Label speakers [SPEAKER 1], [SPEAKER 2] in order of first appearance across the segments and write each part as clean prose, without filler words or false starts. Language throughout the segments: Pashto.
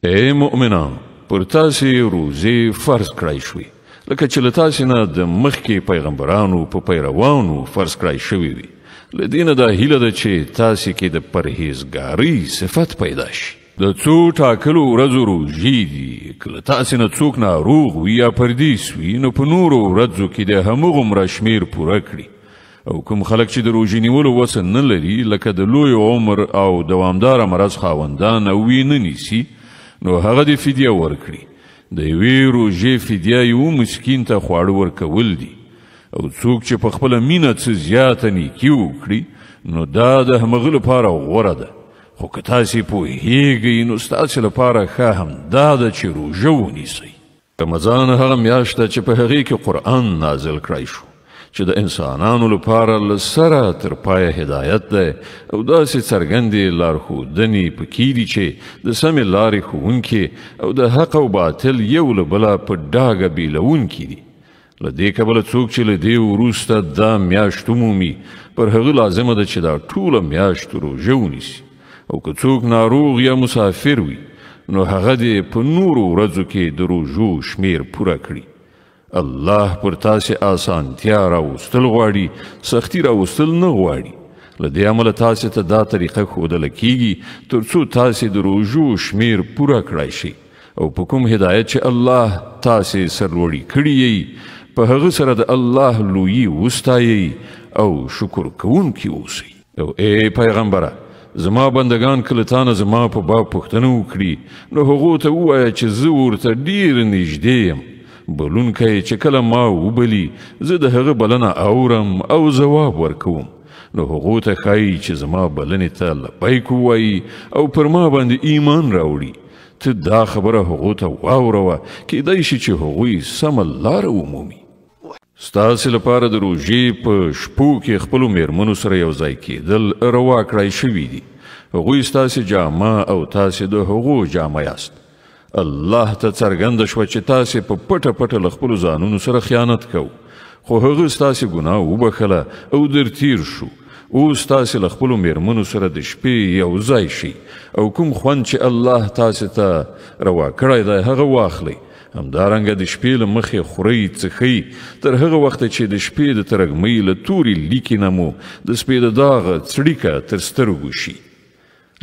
[SPEAKER 1] ای مؤمنان، پر تاسې روزې فرض کړای شوې لکه چې له تاسې نه د مخکې پیغمبرانو په پیروانو فرض کړای شوي وي. له دې نه دا هیله ده چې تاسې کې د پرهیزګارۍ صفت پیدا شي. د څو ټاکلو ورځو روژې دي، که له تاسې نه څوک ناروغ وي یا پردیس وي، نو په نورو ورځو کې د همغومره شمیر پوره کړي. او کوم خلک چې د روژې نیولو وسه نه لري، لکه د لوی عمر او دوامداره مرض خاوندان او وی نه نیسي، نو هغه د فدیه ورکړي. د یوې روژې فدیه یو مسکین ته خواړه ورکول دي. او څوک چې په خپله مینه څه زیاته نیکي وکړي، نو دا د همغه لپاره غوره ده. خو که تاسې پوهیږئ، نو ستاسې لپاره ښه همدا ده چې روژه ونیسئ. رمضان هغه میاشت ده چې په هغې کې قرآن نازل کړی شو، چې د انسانانو لپاره له سره تر پایه هدایت ده او داسې څرګندې لارښودنې پکې دي چې د سمې لارې ښوونکي او د حق او باطل یو له بله په ډاګه بیلونکي دي. له دې کبله څوک چې له دې وروسته دا میاشت ومومي، پر هغه لازمه ده چې دا ټوله میاشت روژه ونیسي. او که څوک ناروغ یا مسافر وي، نو هغه دې په نورو ورځو کې د روژو شمیر پوره کړي. الله پر تاسې آسانتیا راوستل غواړي، سختي راوستل نه غواړي. له دې امله تاسې ته دا طریقه ښودله کیږي تر څو تاسې د روژو شمیر پوره کړای شي. او په کوم هدایت چې الله تاسې سرلوړي کړي یې، په هغه سره د الله لویي وستایئ او شکر کوونکي اوسئ. او ای پیغمبره، زما بندگان کله تا نه زما په باب پوښتنه وکړي، نو هغو ته ووایه چې زه ورته ډېر نږدې یم. بلونکی چې کله ما وبلي، زه د هغه بلنه اورم او ځواب ورکوم. نو هغو ته ښایي چې زما بلنې ته لبیک ووایي او پر ما باندې ایمان راوړي. ته دا خبره هغو ته واوروه، کیدای شي چې هغوی سمه لاره ومومي. ستاسې لپاره د روژې په شپو کې خپلو میرمنو سره یو ځای کیدل روا کړای شوي دي. هغوی ستاسې جامه او تاسې د هغو جامه یاست. الله ته څرګنده شوه چې تاسې په پټه پټه له خپلو ځانونو سره خیانت کو، خو هغه ستاسې ګناه وبخله او در تیر شو. اوس تاسې له خپلو میرمنو سره د شپې یو ځای شي او کوم خوند چې الله تاسې ته روا کړی دی هغه واخلئ. همدارنګه د شپې له مخې خورئ څښئ تر هغه وخته چې د شپې د ترږمۍ له تورې لیکې نه مو د سپېده داغه څړیکه تر سترګو شي.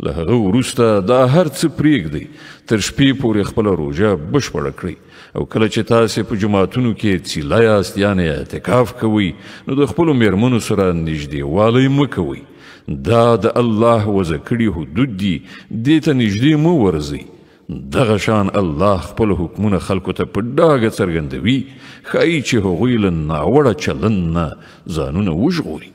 [SPEAKER 1] له هغه وروسته دا هر څه پرېږدئ، تر شپې پورې خپله روژه بشپړه کړئ. او کله چې تاسې په جماعتونو کې څیله یاست، یعنې اعتکاف کوئ، نو د خپلو میرمنو سره نږدېوالی مه کوئ. دا د الله وضع کړي حدود دي، دې ته نږدې مه ورځئ. دغه شان الله خپل حکمونه خلکو ته په ډاګه څرګندوي، ښایي چې هغوی له ناوړه چلند نه ځانونه وژغوري.